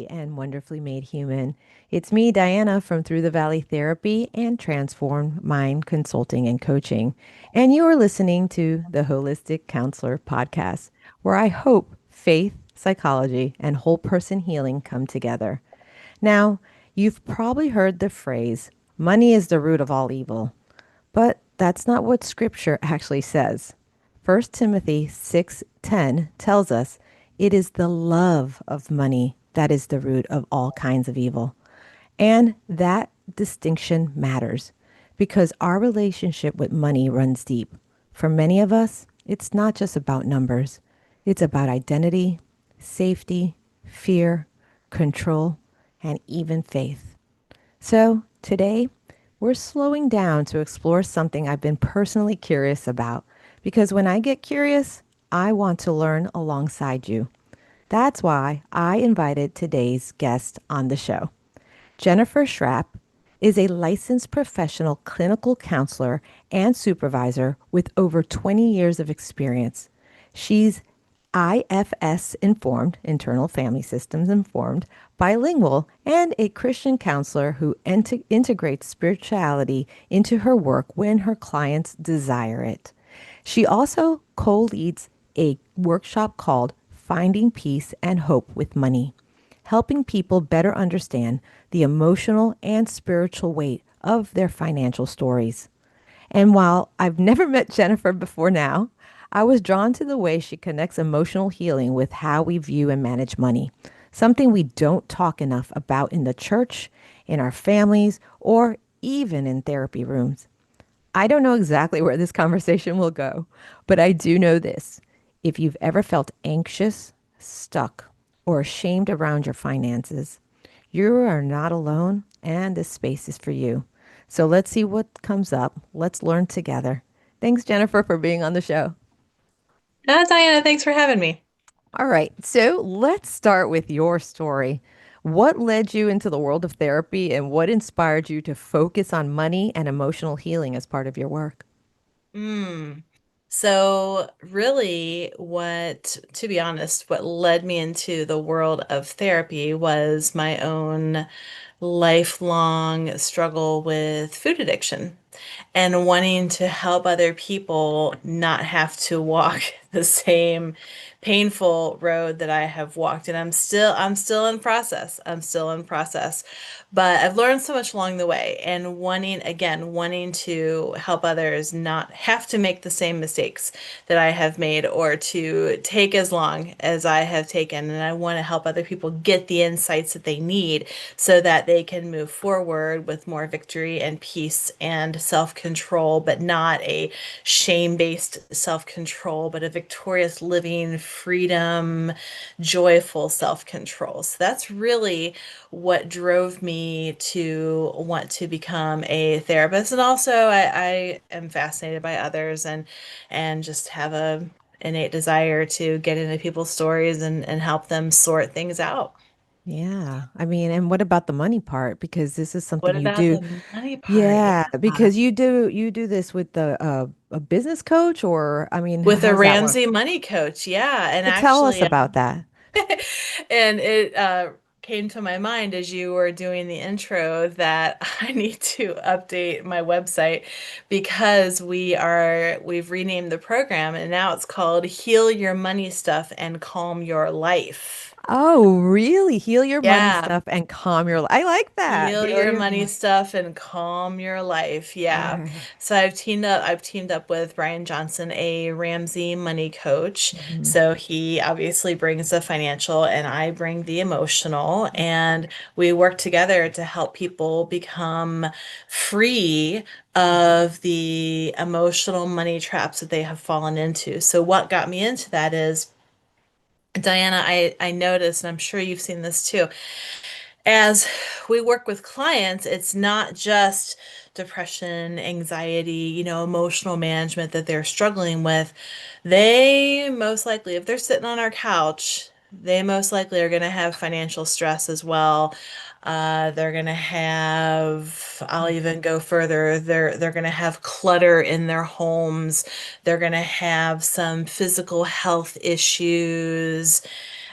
and wonderfully made human. It's me, Diana, from Through the Valley Therapy and Transform Mind Consulting and Coaching. And you are listening to the Holistic Counselor podcast, where I hope faith, psychology, and whole person healing come together. Now, you've probably heard the phrase, money is the root of all evil. But that's not what scripture actually says. 1 Timothy 6:10 tells us it is the love of money that is the root of all kinds of evil. And that distinction matters because our relationship with money runs deep. For many of us, it's not just about numbers. It's about identity, safety, fear, control, and even faith. So today, we're slowing down to explore something I've been personally curious about because when I get curious, I want to learn alongside you. That's why I invited today's guest on the show. Jennifer Schrappe is a licensed professional clinical counselor and supervisor with over 20 years of experience. She's IFS informed, internal family systems informed, bilingual, and a Christian counselor who integrates spirituality into her work when her clients desire it. She also co leads a workshop called Finding Peace and Hope with Money, helping people better understand the emotional and spiritual weight of their financial stories. And while I've never met Jennifer before now, I was drawn to the way she connects emotional healing with how we view and manage money, something we don't talk enough about in the church, in our families, or even in therapy rooms. I don't know exactly where this conversation will go, but I do know this. If you've ever felt anxious, stuck, or ashamed around your finances, you are not alone, and this space is for you. So let's see what comes up. Let's learn together. Thanks, Jennifer, for being on the show. Diana, thanks for having me. All right, so let's start with your story. What led you into the world of therapy, and what inspired you to focus on money and emotional healing as part of your work? Mm. So, really, to be honest, what led me into the world of therapy was my own lifelong struggle with food addiction and wanting to help other people not have to walk the same painful road that I have walked. And I'm still in process. I'm still in process. But I've learned so much along the way and wanting to help others not have to make the same mistakes that I have made or to take as long as I have taken. And I want to help other people get the insights that they need so that they can move forward with more victory and peace and self-control, but not a shame-based self-control, but a victorious living, freedom, joyful self-control. So that's really what drove me to want to become a therapist. And also I am fascinated by others and just have a innate desire to get into people's stories and help them sort things out. Yeah. I mean, and what about the money part? Because this is What something you about do. the money part? Yeah, Yeah. because you do this with the a business coach or I mean, With how a does that work? Ramsey money coach, yeah. And So tell us actually, about that. and it came to my mind as you were doing the intro that I need to update my website because we've renamed the program and now it's called Heal Your Money Stuff and Calm Your Life. Oh, really? Heal your money Yeah. stuff and calm your I like that. Heal Heal your your money stuff and calm your life. Yeah. uh, So I've teamed up with Brian Johnson, a Ramsey money coach. mhm. So he obviously brings the financial and I bring the emotional and we work together to help people become free of the emotional money traps that they have fallen into. So what got me into that is Diana, I noticed, and I'm sure you've seen this too as we work with clients, it's not just depression, anxiety, emotional management that they're struggling with. They most likely, if they're sitting on our couch, they most likely are going to have financial stress as well. They're going to have, I'll even go further, they're going to have clutter in their homes. They're going to have some physical health issues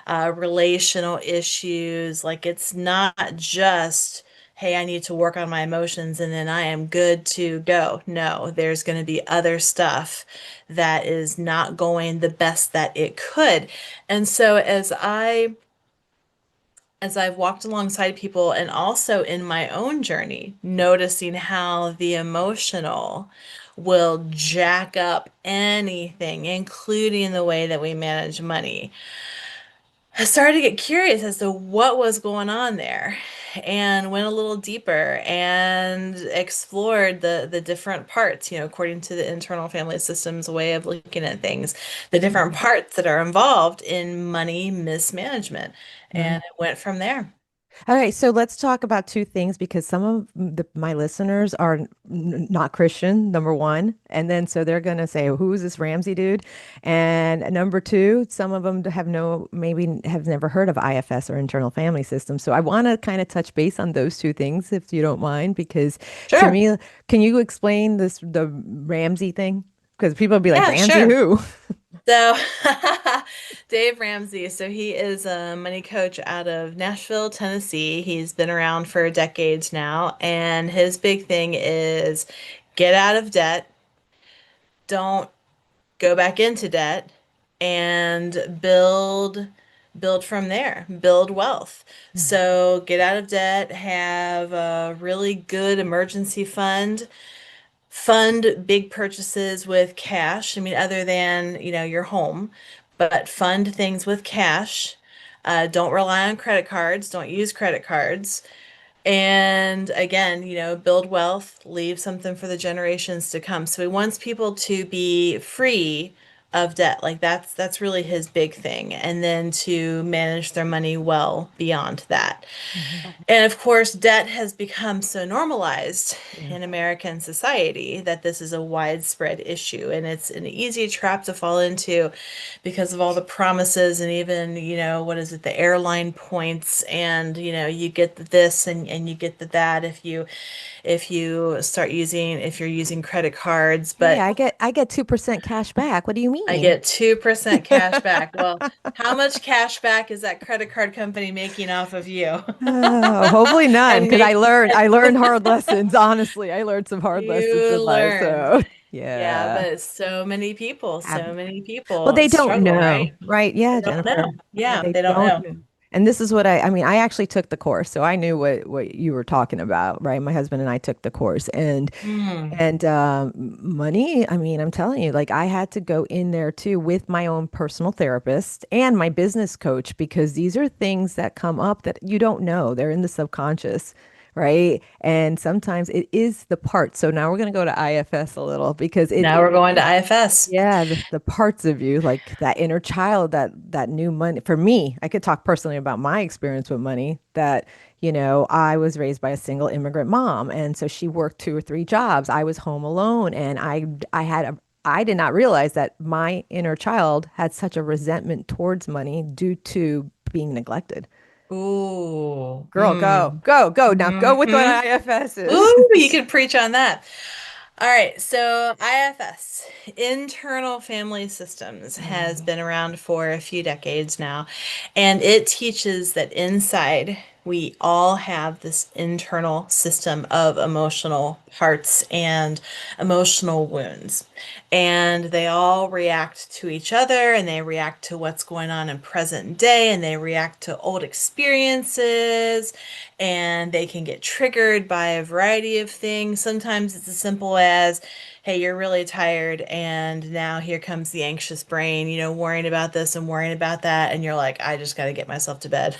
relational issues. Like it's not just, hey, I need to work on my emotions and then I am good to go. No, there's going to be other stuff that is not going the best that it could. And so as I've walked alongside people and also in my own journey, noticing how the emotional will jack up anything, including the way that we manage money. I started to get curious as to what was going on there and went a little deeper and explored the different parts, according to the internal family systems way of looking at things, the different Mhm. parts that are involved in money mismanagement. And Right. it went from there. All right, so let's talk about two things because some of my listeners are not Christian, number one, and then so they're going to say, "Who is this Ramsey dude?" And number two, some of them have maybe have never heard of IFS or internal family system. So I want to kind of touch base on those two things, if you don't mind, because to Sure. me, can you explain the Ramsey thing? Because people will be like, Yeah, "Ramsey sure. who?" So, Dave Ramsey, so he is a money coach out of Nashville, Tennessee. He's been around for decades now, and his big thing is get out of debt, don't go back into debt, and build from there, build wealth. So, get out of debt, have a really good emergency fund big purchases with cash. I mean, other than, your home, but fund things with cash. Don't rely on credit cards. Don't use credit cards. And again, build wealth, leave something for the generations to come. So he wants people to be free of debt. Like that's really his big thing. And then to manage their money well beyond that. Mhm. And of course, debt has become so normalized Yeah. in American society that this is a widespread issue. And it's an easy trap to fall into because of all the promises and even, what is it, the airline points and, you get this and you get that if you're using credit cards. Hey, But I get 2% cash back. What do you I mean? get 2% cash back. Well, how much cash back is that credit card company making off of you? Oh, hopefully none, And because make I learned hard lessons. Honestly, I learned some hard lessons You in life. learned. So Yeah, yeah. but Ab- so many Well, people they don't struggle, know, right? right? They Yeah, don't Jennifer. know. Yeah, Yeah, they they don't don't know. know. And this is what I mean, I actually took the course, so I knew what you were talking about, right? My husband and I took the course, Mm. and money, I mean, I'm telling you, like I had to go in there too with my own personal therapist and my business coach because these are things that come up that you don't know. They're in the subconscious, right? And sometimes it is the part. So now we're going to go to IFS a little because Now we're going to IFS. yeah, the parts of you, like that inner child, that new money. For me, I could talk personally about my experience with money. That I was raised by a single immigrant mom, and so she worked two or three jobs. I was home alone, and I did not realize that my inner child had such a resentment towards money due to being neglected. Ooh. Girl, go now, go with what Hmm. IFS is. Ooh, you could preach on that. All right, so IFS, Internal Family Systems, has Mm, been around for a few decades now, and it teaches that inside we all have this internal system of emotional parts and emotional wounds. And they all react to each other and they react to what's going on in present day and they react to old experiences and they can get triggered by a variety of things. Sometimes it's as simple as, hey, you're really tired, and now here comes the anxious brain, worrying about this and worrying about that. And you're like, I just got to get myself to bed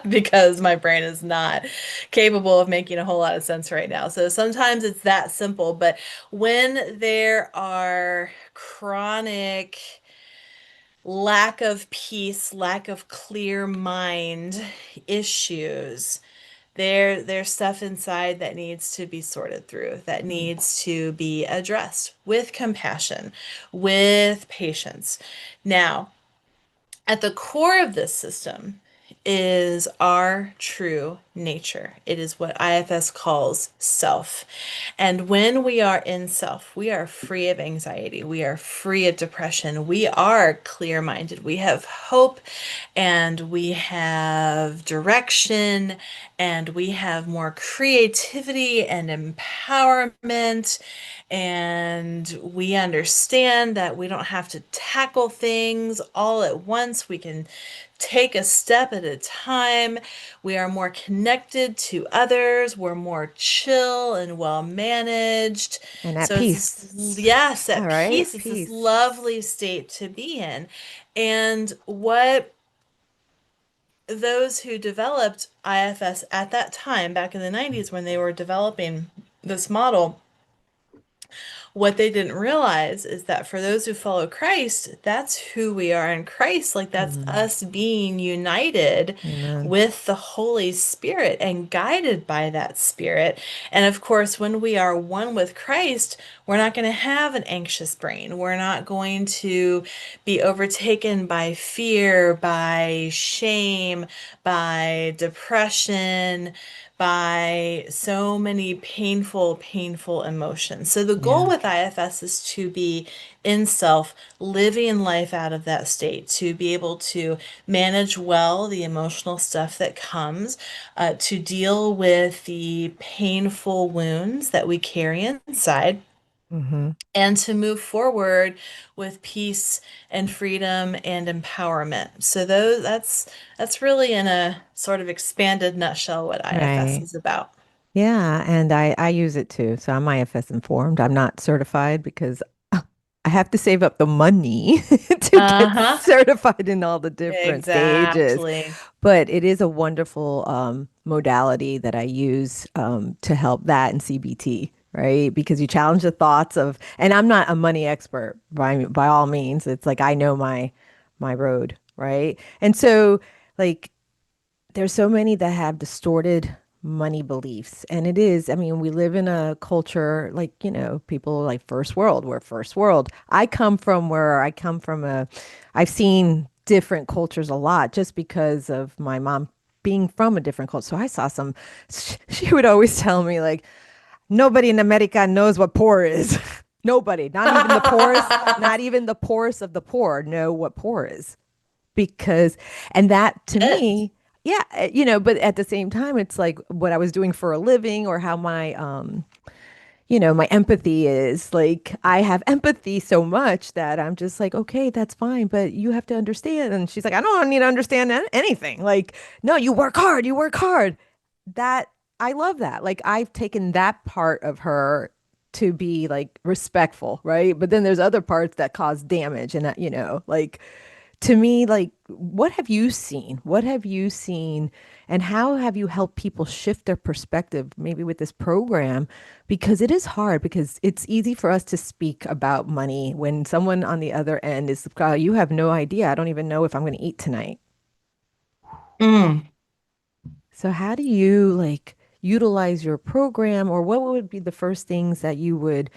because my brain is not capable of making a whole lot of sense right now. So sometimes it's that simple. But when there are chronic lack of peace, lack of clear mind issues, there's stuff inside that needs to be sorted through, that mm, needs to be addressed with compassion, with patience. Now, at the core of this system is our true nature. It is what IFS calls self. And when we are in self, we are free of anxiety. We are free of depression. We are clear minded. We have hope and we have direction and we have more creativity and empowerment. And we understand that we don't have to tackle things all at once. We can take a step at a time. We are more connected to others. We're more chill and well managed. And at So it's peace. this, yes, All at right, peace. It's this peace. lovely state to be in. And what those who developed IFS at that time, back in the 90s, when they were developing this model, what they didn't realize is that for those who follow Christ, that's who we are in Christ. Like that's Mm, us being united amen. with the Holy Spirit and guided by that Spirit. And of course, when we are one with Christ, we're not going to have an anxious brain. We're not going to be overtaken by fear, by shame, by depression, by so many painful emotions. So the goal Yeah. with IFS is to be in self, living life out of that state, to be able to manage well the emotional stuff that comes, to deal with the painful wounds that we carry inside, Mm-hmm. and to move forward with peace and freedom and empowerment. So that's really in a sort of expanded nutshell what IFS Right. is about. Yeah, and I use it too. So I'm IFS informed. I'm not certified because I have to save up the money to get Uh-huh. certified in all the different stages. Exactly. But it is a wonderful modality that I use to help that in CBT, right? Because you challenge the thoughts of, and I'm not a money expert by all means. It's like I know my road, right? And so like there's so many that have distorted money beliefs. And it is, I mean, we live in a culture like, people like first world, we're first world. I come from I've seen different cultures a lot just because of my mom being from a different culture. So I saw some, she would always tell me like, nobody in America knows what poor is. Nobody, not even the poorest of the poor know what poor is because and that to It. me yeah but at the same time it's like what I was doing for a living or how my empathy is like I have empathy so much that I'm just like okay that's fine but you have to understand and she's like I don't need to understand anything like no you work hard that I love that like I've taken that part of her to be like respectful right but then there's other parts that cause damage and that like to me, like, what have you seen? What have you seen? And how have you helped people shift their perspective, maybe with this program? Because it is hard, because it's easy for us to speak about money when someone on the other end is, you have no idea. I don't even know if I'm going to eat tonight. Mm. So, how do you like utilize your program, or what would be the first things that you would,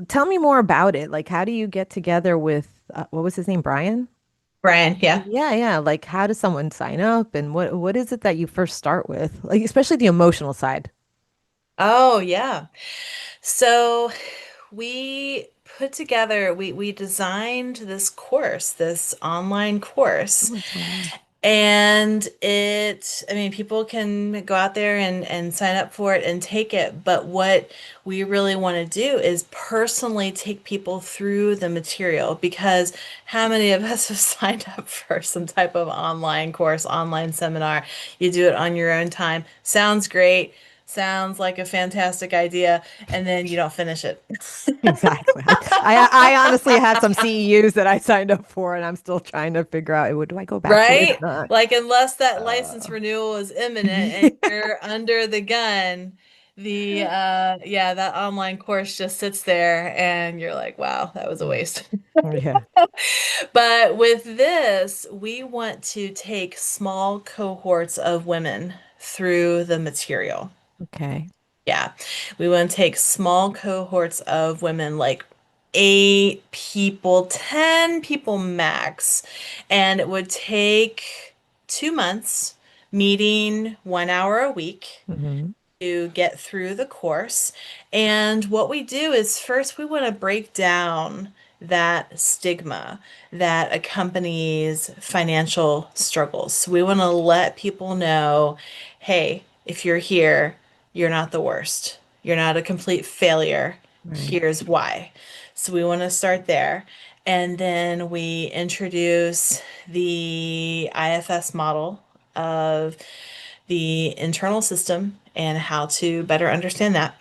tell me more about it? Like, how do you get together with, what was his name, Brian? Brian, yeah. Yeah, yeah. Like, how does someone sign up, and what is it that you first start with? Like, especially the emotional side. Oh, yeah. So we put together, we designed this course, this online course. Oh, it's online. And I mean, people can go out there and sign up for it and take it. But what we really want to do is personally take people through the material because how many of us have signed up for some type of online course, online seminar? You do it on your own time. Sounds great. Sounds like a fantastic idea. And then you don't finish it. Exactly. I honestly had some CEUs that I signed up for, and I'm still trying to figure out what do I go back to or Right? not. Like, unless that license Uh, renewal is imminent and you're under the gun, yeah, that online course just sits there and you're like, wow, that was a mm, waste. yeah. But with this, we want to take small cohorts of women through the material. Okay. Yeah. We want to take small cohorts of women, like 8 people, 10 people max. And it would take 2 months, meeting 1 hour a week Hmm. to get through the course. And what we do is first we want to break down that stigma that accompanies financial struggles. So we want to let people know, hey, if you're here, you're not the worst. You're not a complete failure. Right. Here's why. So we want to start there. And then we introduce the IFS model of the internal system and how to better understand that.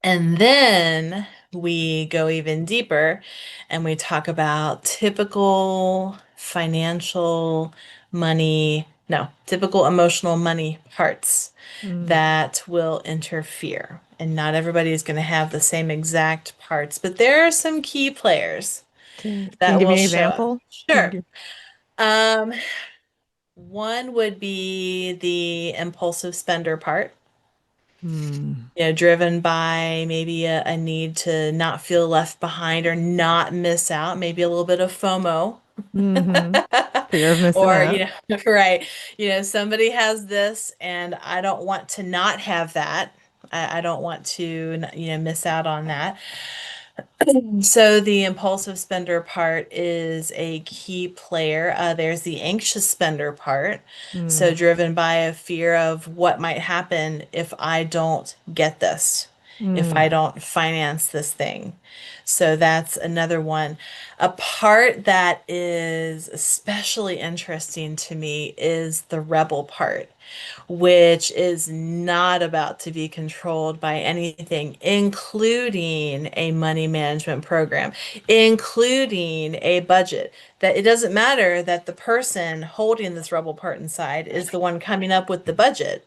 And then we go even deeper and we talk about typical financial money, no, typical emotional money parts Mm. that will interfere. And not everybody is going to have the same exact parts, but there are some key players Can you that give me will an show up. example? Can you Sure. give? Um, One would be the impulsive spender part. Hmm. Driven by maybe a need to not feel left behind or not miss out, maybe a little bit of FOMO. Mm-hmm. Fear of missing Or, out. right, somebody has this and I don't want to not have that. I don't want to, miss out on that. So the impulsive spender part is a key player. There's the anxious spender part. So Mm. driven by a fear of what might happen if I don't get this, if I Mm. don't finance this thing. So that's another one. A part that is especially interesting to me is the rebel part, which is not about to be controlled by anything, including a money management program, including a budget. That it doesn't matter that the person holding this rebel part inside is the one coming up with the budget.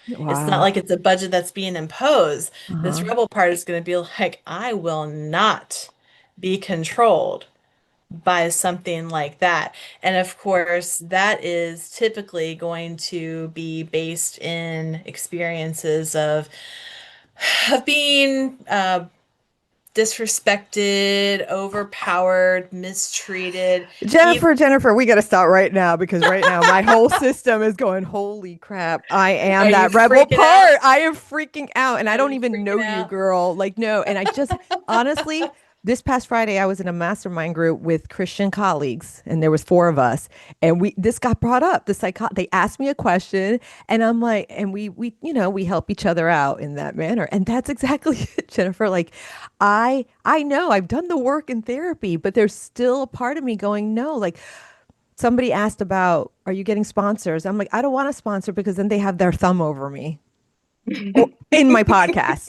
It's not Wow. like it's a budget that's being imposed. This Uh-huh. rebel part is going to be like, I will not be controlled by something like that. And of course, that is typically going to be based in experiences of being disrespected, overpowered, mistreated. Even, Jennifer, we got to stop right now because right now my whole system is going, holy crap. I am are you that rebel freaking out? part. I am freaking out and I Are don't you even know freaking you, out? girl. Like, no. And I just honestly, this past Friday, I was in a mastermind group with Christian colleagues, and there was four of us. And this got brought up. They asked me a question, and I'm like, and we help each other out in that manner. And that's exactly it, Jennifer. Like, I know I've done the work in therapy, but there's still a part of me going, no, like somebody asked about, are you getting sponsors? I'm like, I don't want a sponsor because then they have their thumb over me or in my podcast.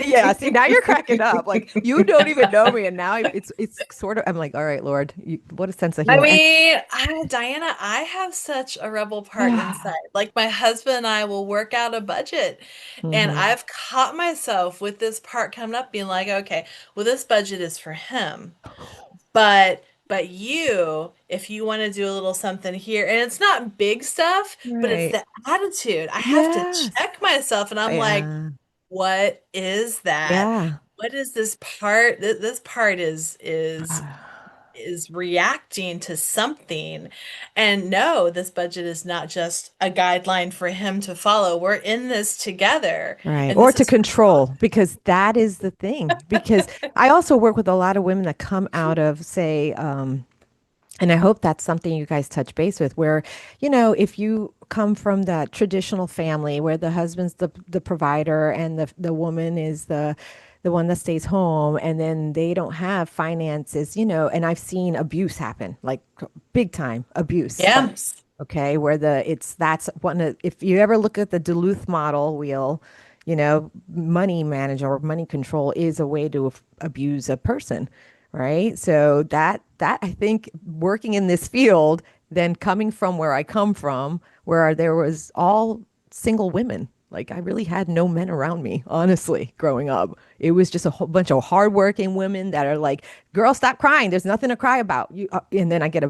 Yeah, see, now you're cracking up. Like you don't even know me, and now it's sort of. I'm like, all right, Lord, what a sense of I humor. And mean, Diana, I have such a rebel part inside. Like my husband and I will work out a budget, and hmm. I've caught myself with this part coming up being like, okay, well, this budget is for him, but you, if you want to do a little something here, and it's not big stuff, but it's Right. the attitude. I have to Yes. check myself, and I'm like, Yeah. what is that? Yeah. What is this part? This part is reacting to something. And no, this budget is not just a guideline for him to follow. We're in this together, Right. and Or this to is for both. control, because that is the thing. Because I also work with a lot of women that come out of, say, and I hope that's something you guys touch base with, where, if you come from that traditional family where the husband's the provider and the woman is the one that stays home, and then they don't have finances, and I've seen abuse happen, like big time abuse. Yeah. Okay, where that's if you ever look at the Duluth model wheel, money management or money control is a way to abuse a person, right? So that I think working in this field, then coming from where I come from, where there was all single women. Like I really had no men around me, honestly, growing up. It was just a whole bunch of hardworking women that are like, "Girl, stop crying. There's nothing to cry about." And then I get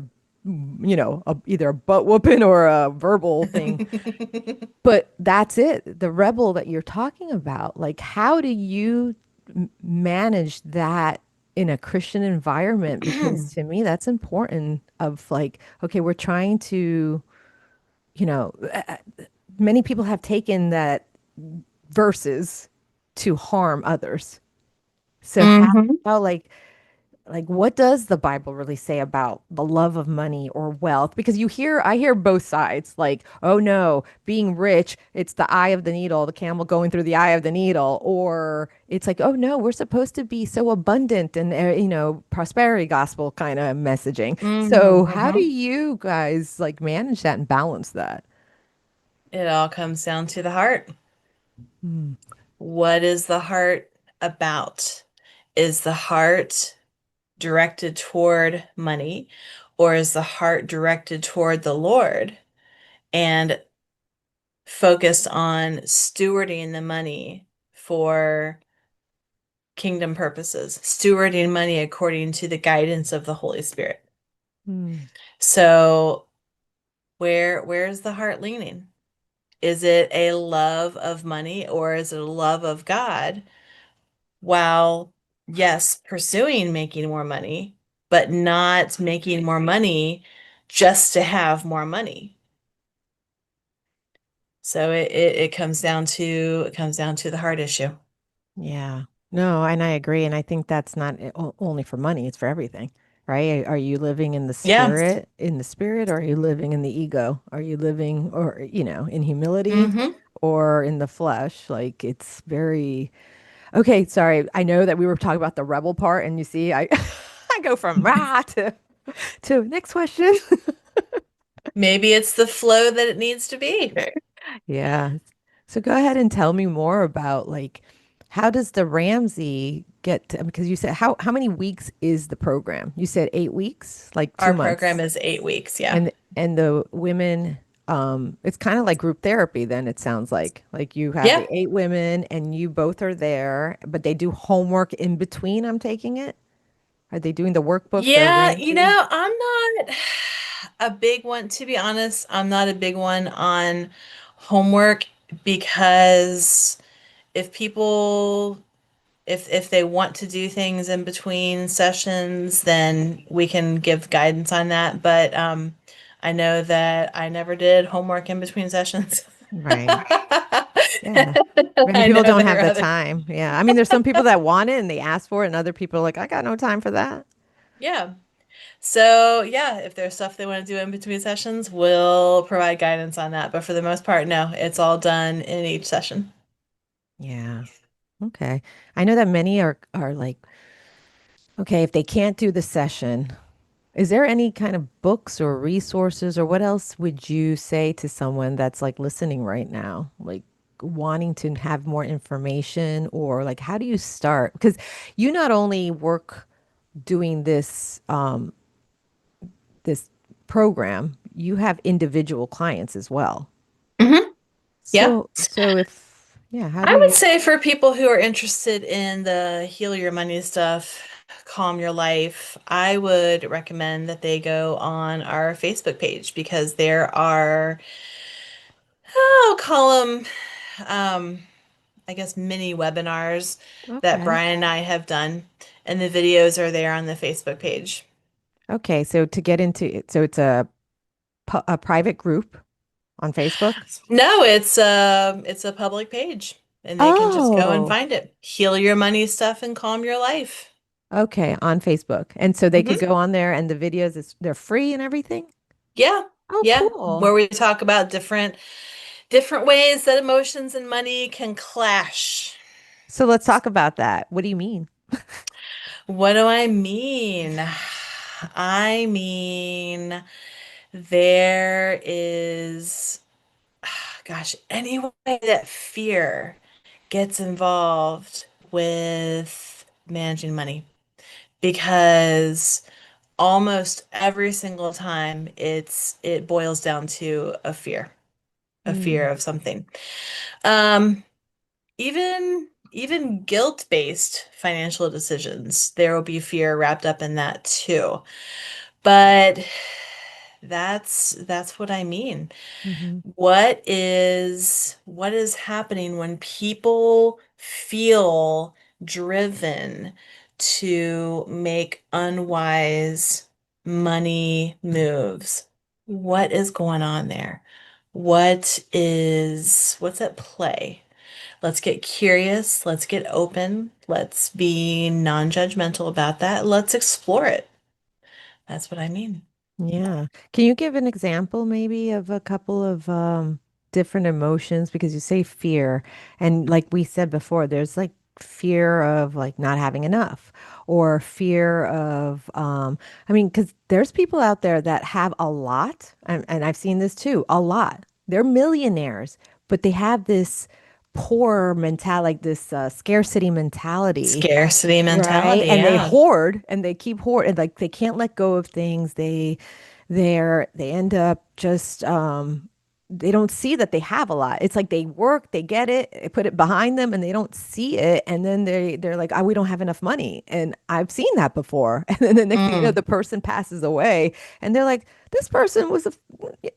either a butt whooping or a verbal thing. But that's it. The rebel that you're talking about, like, how do you manage that in a Christian environment? Because to me, that's important. Of like, okay, we're trying to. you know, many people have taken that verses to harm others. So Hmm. how like what does the Bible really say about the love of money or wealth? Because I hear both sides. Like, oh no, being rich, it's the eye of the needle, the camel going through the eye of the needle, or it's like, oh no, we're supposed to be so abundant and prosperity gospel kind of messaging. So, how do Hmm. you guys like manage that and balance that? It all comes down to the heart. Mm, What is the heart about? Is the heart directed toward money, or is the heart directed toward the Lord and focused on stewarding the money for kingdom purposes, stewarding money according to the guidance of the Holy Spirit? mm, So, where's the heart leaning? Is it a love of money or is it a love of God? While, yes, pursuing making more money, but not making more money just to have more money. So it comes down to the heart issue. yeah. No, and I agree. And I think that's not only for money, it's for everything, right? Are you living Yeah. in the spirit, or are you living in the ego? Are you living, or, in humility Hmm. or in the flesh? Like it's very, okay. Sorry. I know that we were talking about the rebel part, and you see, I, I go from rah to next question. Maybe it's the flow that it needs to be. Yeah. So go ahead and tell me more about like how does the Ramsey get to, because you said how many weeks is the program? You said 8 weeks, like two Our program months. is 8 weeks. Yeah. And the women, it's kind of like group therapy then it sounds like. Like you have Yeah. the 8 women and you both are there, but they do homework in between, I'm taking it. Are they doing the workbook, the Yeah, Ramsey? I'm not a big one, to be honest. I'm not a big one on homework because if people if they want to do things in between sessions, then we can give guidance on that. But I know that I never did homework in between sessions. Right. Yeah. Many I people know don't there have are the other. time. Yeah. I mean, there's some people that want it and they ask for it, and other people are like, I got no time for that. Yeah. So, yeah, if there's stuff they want to do in between sessions, we'll provide guidance on that. But for the most part, no, it's all done in each session. Yeah. Okay. I know that many are like, okay, if they can't do the session, is there any kind of books or resources, or what else would you say to someone that's like listening right now, like wanting to have more information, or like how do you start? Because you not only work doing this program, you have individual clients as well. Hmm. Yeah. So if, yeah, how do I would you? say for people who are interested in the heal your money stuff, calm your life, I would recommend that they go on our Facebook page because there are, I'll call them, um, I guess, mini webinars that Okay. Brian and I have done, and the videos are there on the Facebook page. Okay. So to get into it, so it's a private group on Facebook. No, it's a public page, and they can just go and Oh, find it. Heal your money stuff and calm your life. okay. On Facebook. And so they could Hmm. go on there and the videos, they're free and everything. Yeah, Oh, yeah. cool. Where we talk about different ways that emotions and money can clash. So let's talk about that. What do you mean? What do I mean? I mean, there is, gosh, any way that fear gets involved with managing money because almost every single time it boils down to a fear Mm, of something. Um, even guilt-based financial decisions, there will be fear wrapped up in that too. But that's what I mean. hmm What is happening when people feel driven to make unwise money moves? What is going on there? what's at play? Let's get curious, let's get open, let's be non-judgmental about that. Let's explore it. That's what I mean. Yeah. Can you give an example maybe of a couple of different emotions? Because you say fear, and like we said before, there's like fear of like not having enough or fear of I mean, because there's people out there that have a lot, and I've seen this too, a lot. They're millionaires, but they have this poor mentality, like this scarcity mentality. Scarcity Right. mentality, And they yeah. hoard and they keep hoard and like they can't let go of things. They end up just they don't see that they have a lot. It's like they work, they get it, they put it behind them and they don't see it. And then they're like, oh, we don't have enough money. And I've seen that before. And then the next thing you know, Mm, the person passes away and they're like, this person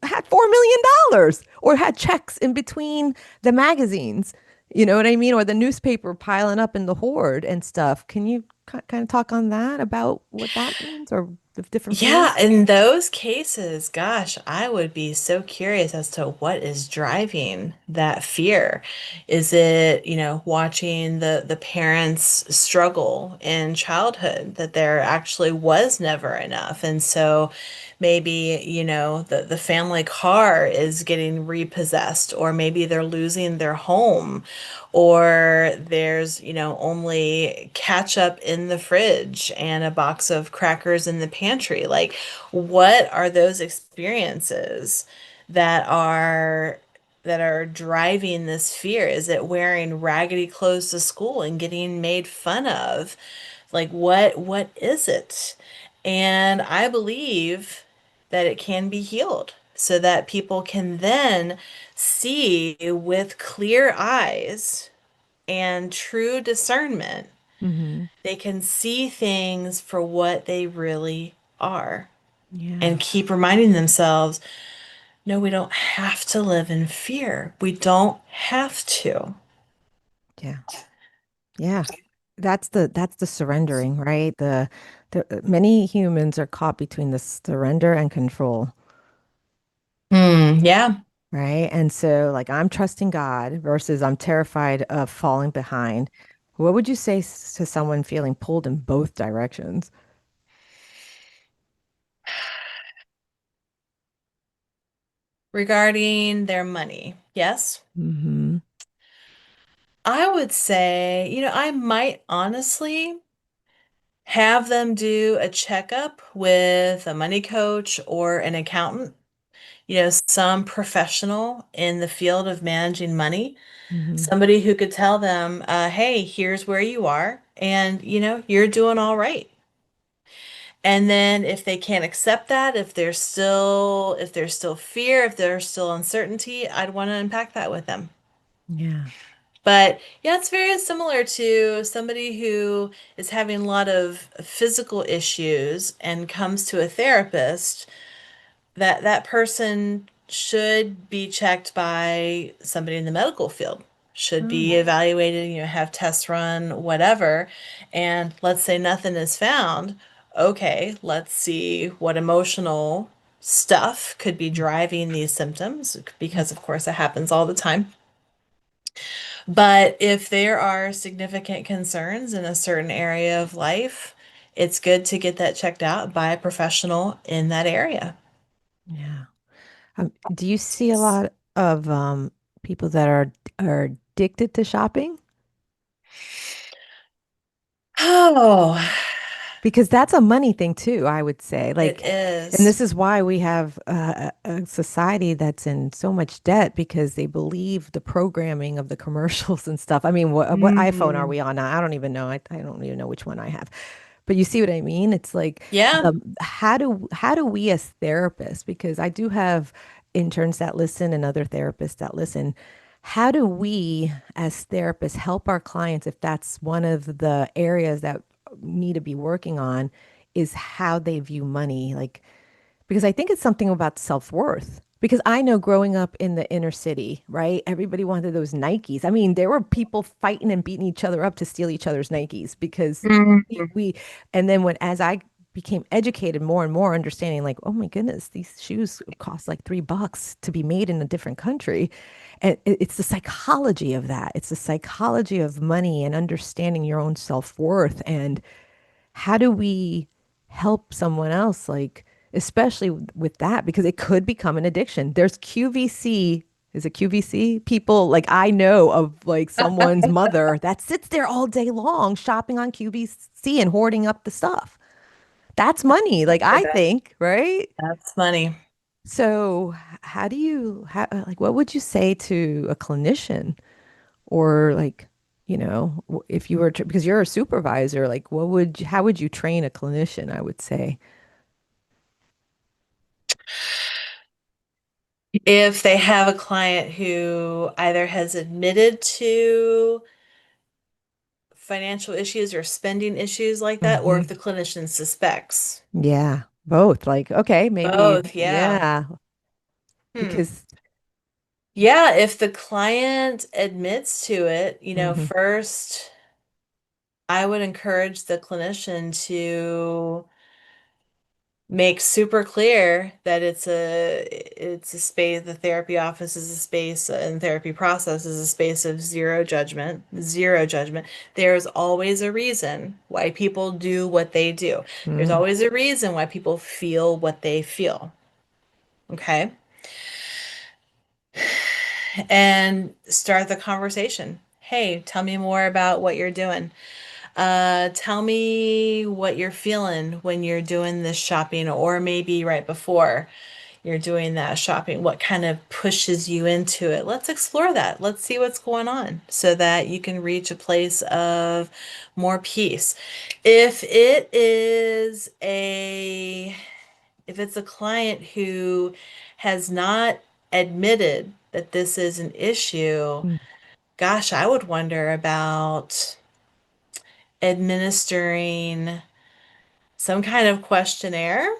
had $4 million or had checks in between the magazines. You know what I mean? Or the newspaper piling up in the hoard and stuff. Can you kind of talk on that about what that means or the different yeah, fears? in those cases, gosh, I would be so curious as to what is driving that fear. Is it, watching the parents struggle in childhood, that there actually was never enough? And so maybe, the family car is getting repossessed, or maybe they're losing their home, or there's, only ketchup in the fridge and a box of crackers in the pantry. Like, what are those experiences that are driving this fear? Is it wearing raggedy clothes to school and getting made fun of? Like, what is it? And I believe that it can be healed so that people can then see with clear eyes and true discernment. Mm-hmm. They can see things for what they really are Yeah. and keep reminding themselves, no, we don't have to live in fear. We don't have to. Yeah. Yeah. That's the surrendering, right? The many humans are caught between the surrender and control, Yeah. right? And so like I'm trusting God versus I'm terrified of falling behind. What would you say to someone feeling pulled in both directions? Regarding their money, yes. Mm-hmm. I would say, I might honestly have them do a checkup with a money coach or an accountant, some professional in the field of managing money, Mm-hmm. somebody who could tell them, hey, here's where you are, and you're doing all right. And then if they can't accept that, if there's still fear, if there's still uncertainty, I'd want to unpack that with them. Yeah. But yeah, it's very similar to somebody who is having a lot of physical issues and comes to a therapist. That person should be checked by somebody in the medical field, should Oh, be evaluated, have tests run, whatever. And let's say nothing is found. Okay, let's see what emotional stuff could be driving these symptoms, because of course it happens all the time. But if there are significant concerns in a certain area of life, it's good to get that checked out by a professional in that area. yeah. Do you see a lot of people that are addicted to shopping? Oh, Because that's a money thing too, I would say. it Like, and is. this is why we have a society that's in so much debt because they believe the programming of the commercials and stuff. I mean, what iPhone are Mm. we on now? I don't even know. I don't even know which one I have. But you see what I mean? It's like Yeah. how do we as therapists, because I do have interns that listen and other therapists that listen. How do we as therapists help our clients if that's one of the areas that need to be working on is how they view money? Like, because I think it's something about self-worth. Because I know growing up in the inner city, right? Everybody wanted those Nikes. I mean, there were people fighting and beating each other up to steal each other's Nikes because Mm. we and then when as I became educated more and more, understanding like, oh my goodness, these shoes cost like $3 to be made in a different country. And it's the psychology of that. It's the psychology of money and understanding your own self-worth. And how do we help someone else, like, especially with that, because it could become an addiction. There's QVC. Is it QVC? People like I know of like someone's mother that sits there all day long shopping on QVC and hoarding up the stuff. That's money, like I I bet. think, right? That's money. So, how do you, like, what would you say to a clinician or like, if you were, because you're a supervisor, like, how would you train a clinician? I would say. If they have a client who either has admitted to financial issues or spending issues like that, or if Hmm. the clinician suspects. Yeah, both. Like, okay, maybe, Both, yeah. yeah, Hmm. because, Yeah, if the client admits to it, hmm first I would encourage the clinician to make super clear that it's a space, the therapy office is a space and therapy process is a space of zero judgment, zero judgment. There's always a reason why people do what they do. There's mm, always a reason why people feel what they feel. Okay? And start the conversation. Hey, tell me more about what you're doing. Tell me what you're feeling when you're doing this shopping, or maybe right before you're doing that shopping. What kind of pushes you into it? Let's explore that. Let's see what's going on so that you can reach a place of more peace. If it is a if it's a client who has not admitted that this is an issue, mm, gosh, I would wonder about administering some kind of questionnaire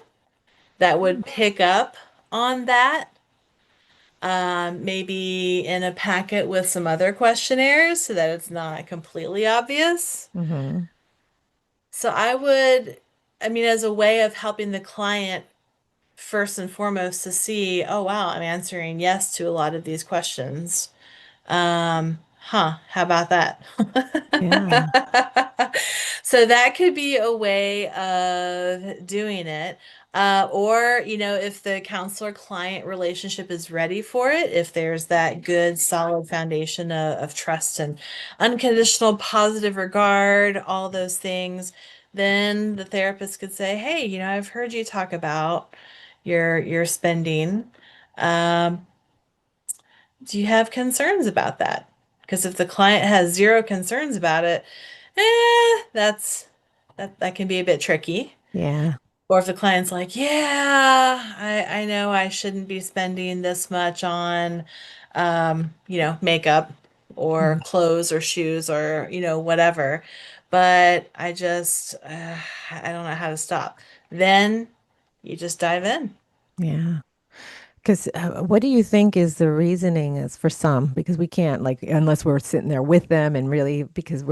that would pick up on that, maybe in a packet with some other questionnaires so that it's not completely obvious. hmm So I mean, as a way of helping the client first and foremost to see, oh wow, I'm answering yes to a lot of these questions. How about that? yeah, So that could be a way of doing it. Or, if the counselor client relationship is ready for it, if there's that good solid foundation of trust and unconditional positive regard, all those things, then the therapist could say, hey, I've heard you talk about your spending. Um, do you have concerns about that? Because if the client has zero concerns about it, that can be a bit tricky. yeah, Or if the client's like, yeah, I know I shouldn't be spending this much on, makeup or mhm, clothes or shoes or, whatever, but I don't know how to stop. Then you just dive in. yeah. Because what do you think is the reasoning is for some? Because we can't, like, unless we're sitting there with them and really, because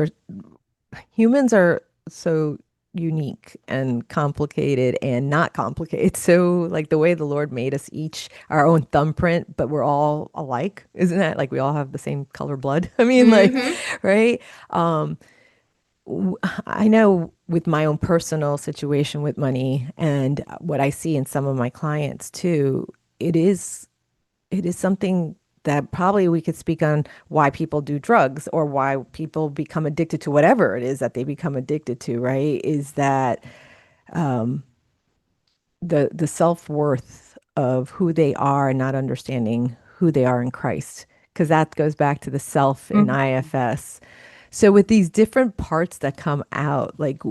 humans are so unique and complicated and not complicated. So, like, the way the Lord made us each our own thumbprint, but we're all alike, isn't that like we all have the same color blood? I mean, like, Hmm. right? Um, I know with my own personal situation with money and what I see in some of my clients too, it is it is something that probably we could speak on why people do drugs or why people become addicted to whatever it is that they become addicted to, right? Is that the self-worth of who they are and not understanding who they are in Christ, because that goes back to the self in Mhm. IFS. So with these different parts that come out, like,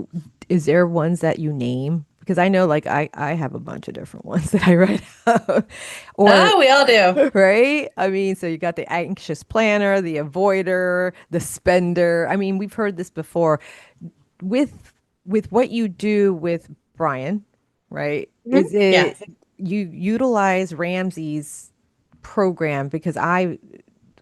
is there ones that you name? Because I know, like, I have a bunch of different ones that I write out. Or, Oh, we all do. right? I mean, so you got the anxious planner, the avoider, the spender. I mean, we've heard this before with what you do with Brian, right? Mhm. Is Yeah. it you utilize Ramsey's program because I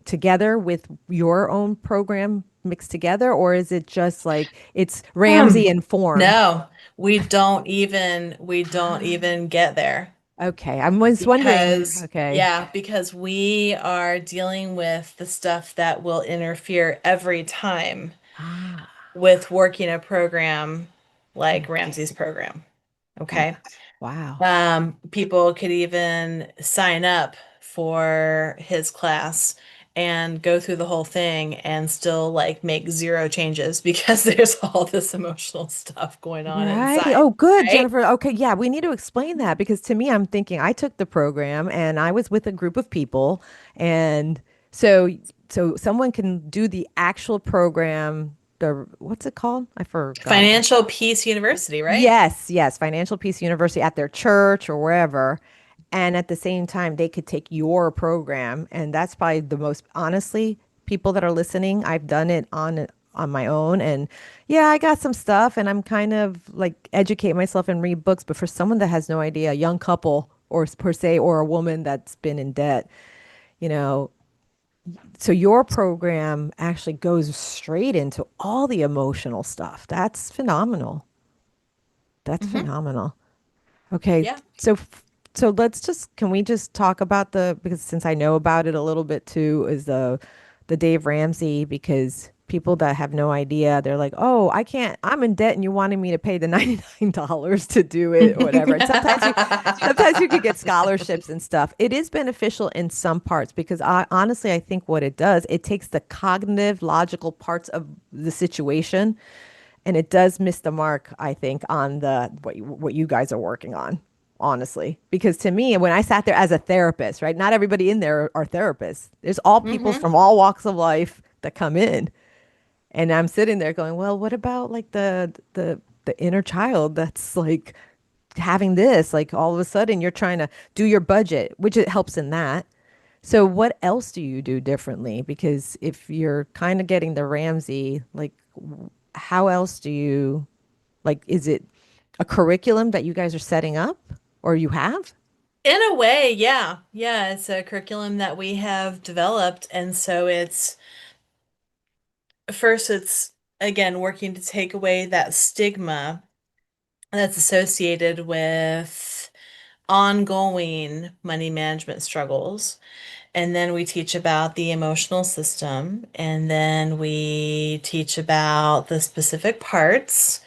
together with your own program mixed together, or is it just like it's Hmm. Ramsey informed? No, we don't even get there Okay, I was wondering. because Okay. yeah, because we are dealing with the stuff that will interfere every time Ah, with working a program like okay. Ramsey's program. That, Okay. wow. People could even sign up for his class and go through the whole thing and still like make zero changes because there's all this emotional stuff going on Right. inside, Oh, good, right? Jennifer. Okay, yeah, we need to explain that because to me, I'm thinking I took the program and I was with a group of people, and so someone can do the actual program. The what's it called? I forgot. Financial Peace University, right? Yes, yes, Financial Peace University at their church or wherever. And at the same time, they could take your program. And that's probably the most, honestly, people that are listening, I've done it on my own. And yeah, I got some stuff and I'm kind of like educate myself and read books. But for someone that has no idea, a young couple or per se, or a woman that's been in debt, you know, so your program actually goes straight into all the emotional stuff. That's phenomenal. That's Hmm. phenomenal. Okay, Yeah. so let's just can we just talk about the because since I know about it a little bit too is the Dave Ramsey because people that have no idea they're like, "Oh, I can't I'm in debt and you wanted me to pay the $99 to do it or whatever." And sometimes you could get scholarships and stuff. It is beneficial in some parts because I honestly I think what it does, it takes the cognitive logical parts of the situation and it does miss the mark, I think, on the what you guys are working on, honestly. Because to me, when I sat there as a therapist, right, not everybody in there are therapists. There's all people Hmm. from all walks of life that come in. And I'm sitting there going, well, what about like the inner child that's like having this? Like all of a sudden you're trying to do your budget, which it helps in that. So what else do you do differently? Because if you're kind of getting the Ramsey, like how else do you like, is it a curriculum that you guys are setting up or you have? In a way, yeah. Yeah, it's a curriculum that we have developed. And so it's first, it's again working to take away that stigma that's associated with ongoing money management struggles. And then we teach about the emotional system. And then we teach about the specific parts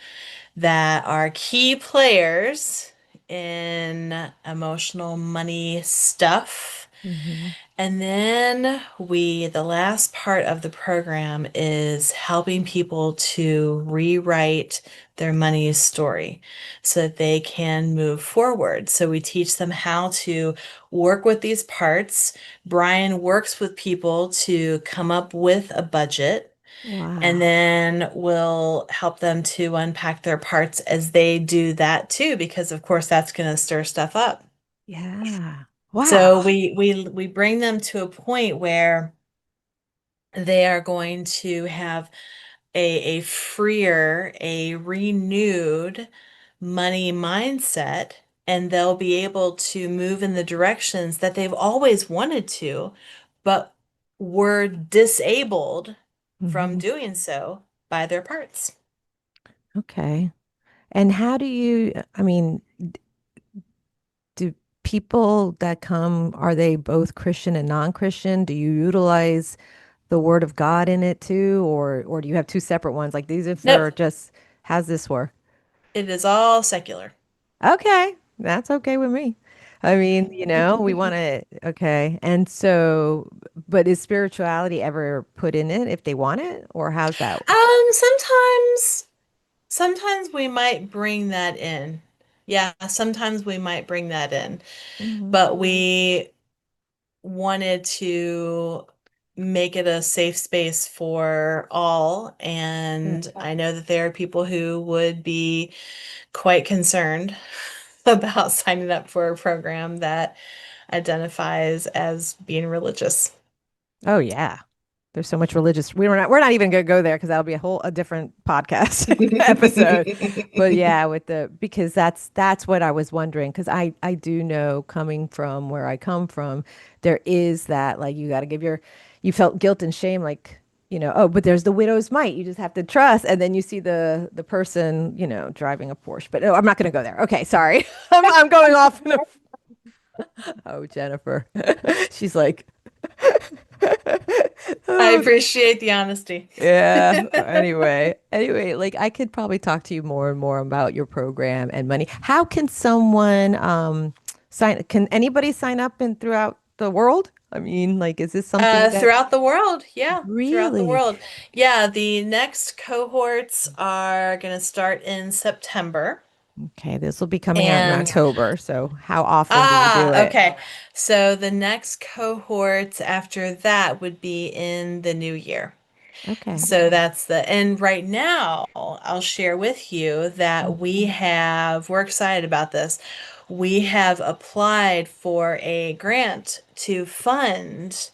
that are key players in emotional money stuff. Hmm. And then the last part of the program is helping people to rewrite their money story so that they can move forward. So we teach them how to work with these parts. Brian works with people to come up with a budget and Wow. then we'll help them to unpack their parts as they do that too, because of course that's going to stir stuff up. Yeah. So Wow. we bring them to a point where they are going to have a freer, a renewed money mindset, and they'll be able to move in the directions that they've always wanted to, but were disabled from Hmm. doing so by their parts. Okay. And how do you, I mean, do people that come, are they both Christian and non-Christian? Do you utilize the word of God in it too, or do you have two separate ones? Like these if Nope, they're just, how's this work? it is all secular. Okay, that's okay with me. I mean, we want to, okay. And so, but is spirituality ever put in it if they want it, or how's that? Sometimes we might bring that in. Yeah, sometimes we might bring that in, Hmm. but we wanted to make it a safe space for all. Good. And I know that there are people who would be quite concerned about signing up for a program that identifies as being religious. Oh yeah. There's so much religious. We're not even gonna go there because that'll be a different podcast episode. But yeah, with the because that's what I was wondering because I do know coming from where I come from, there is that like you got to give you felt guilt and shame like oh, but there's the widow's mite. You just have to trust. And then you see the person, driving a Porsche. But no, I'm not going to go there. Okay, sorry. I'm going off in a, oh, Jennifer. She's like, I oh, appreciate the honesty. yeah. Anyway, like I could probably talk to you more and more about your program and money. How can someone can anybody sign up and throughout the world? I mean, like, is this something that Throughout the world, yeah, throughout the really? world. Yeah, the next cohorts are going to start in September. Okay, this will be coming out in And October. So how often do you do it? okay. So the next cohorts after that would be in the new year. Okay. So that's and right now, I'll share with you that we're excited about this. We have applied for a grant to fund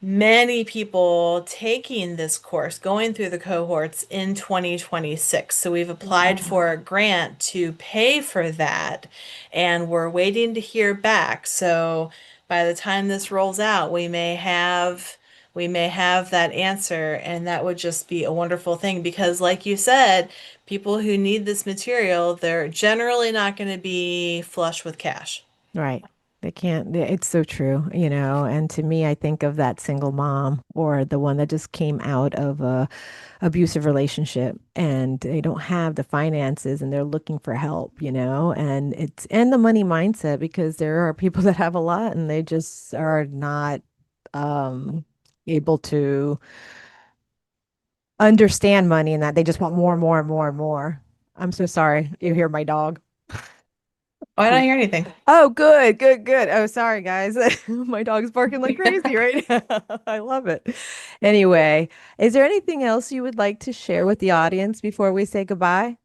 many people taking this course, going through the cohorts in 2026. So we've applied for a grant to pay for that, and we're waiting to hear back. So by the time this rolls out, we may have that answer, and that would just be a wonderful thing because like you said, people who need this material, they're generally not going to be flush with cash. Right. They can't, it's so true, and to me, I think of that single mom or the one that just came out of a abusive relationship and they don't have the finances and they're looking for help, and the money mindset because there are people that have a lot and they just are not um able to understand money and that they just want more and more and more and more. I'm so sorry. You hear my dog? Oh, I don't hear anything. Oh, good, good, good. Oh, sorry, guys. My dog's barking like crazy right now. I love it. Anyway, is there anything else you would like to share with the audience before we say goodbye?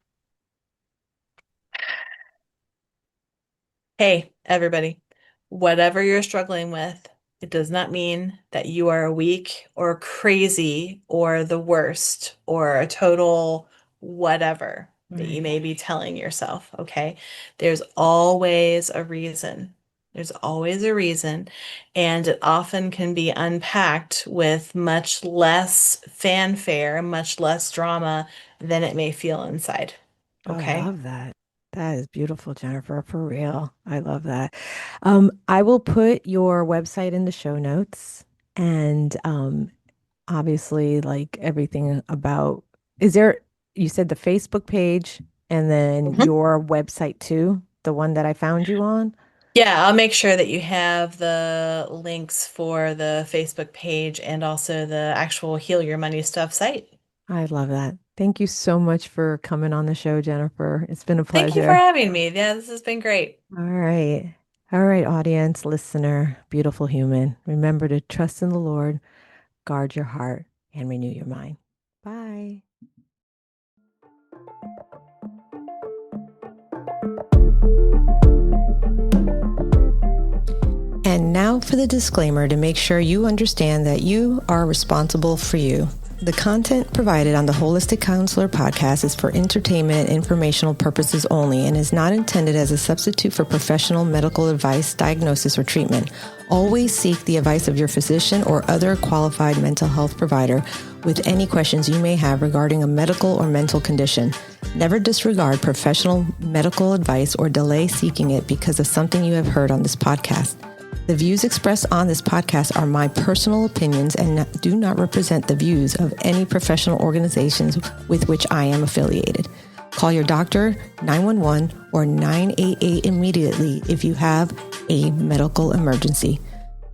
Hey, everybody, whatever you're struggling with, it does not mean that you are weak or crazy or the worst or a total whatever that you Right. may be telling yourself, okay? There's always a reason. There's always a reason, and it often can be unpacked with much less fanfare, much less drama than it may feel inside, Oh, I okay? love that. That is beautiful, Jennifer, for real. I love that. I will put your website in the show notes and obviously like everything about is there you said the Facebook page and then your website too, the one that I found you on? Yeah, I'll make sure that you have the links for the Facebook page and also the actual Heal Your Money Stuff site. I love that. Thank you so much for coming on the show, Jennifer. It's been a Thank you for pleasure. having me. Yeah, this has been great. All right. All right, audience, listener, beautiful human. Remember to trust in the Lord, guard your heart, and renew your mind. Bye. And now for the disclaimer to make sure you understand that you are responsible for you. The content provided on the Holistic Counselor podcast is for entertainment and informational purposes only and is not intended as a substitute for professional medical advice, diagnosis, or treatment. Always seek the advice of your physician or other qualified mental health provider with any questions you may have regarding a medical or mental condition. Never disregard professional medical advice or delay seeking it because of something you have heard on this podcast. The views expressed on this podcast are my personal opinions and do not represent the views of any professional organizations with which I am affiliated. Call your doctor, 911, or 988 immediately if you have a medical emergency.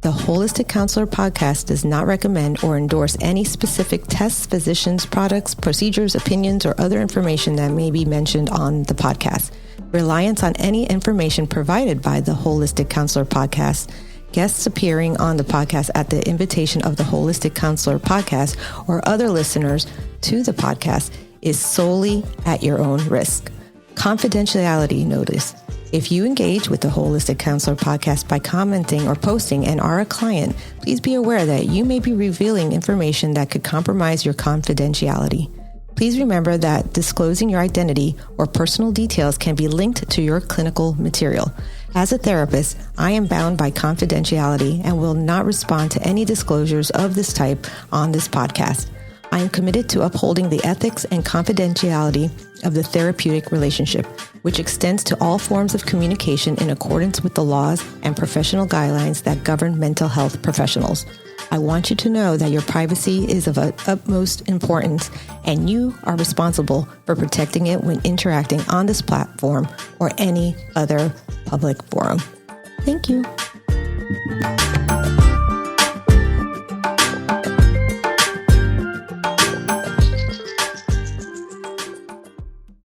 The Holistic Counselor podcast does not recommend or endorse any specific tests, physicians, products, procedures, opinions, or other information that may be mentioned on the podcast. Reliance on any information provided by the Holistic Counselor podcast, guests appearing on the podcast at the invitation of the Holistic Counselor podcast, or other listeners to the podcast is solely at your own risk. Confidentiality notice. If you engage with the Holistic Counselor podcast by commenting or posting and are a client, please be aware that you may be revealing information that could compromise your confidentiality. Please remember that disclosing your identity or personal details can be linked to your clinical material. As a therapist, I am bound by confidentiality and will not respond to any disclosures of this type on this podcast. I am committed to upholding the ethics and confidentiality of the therapeutic relationship, which extends to all forms of communication in accordance with the laws and professional guidelines that govern mental health professionals. I want you to know that your privacy is of utmost importance, and you are responsible for protecting it when interacting on this platform or any other public forum. Thank you.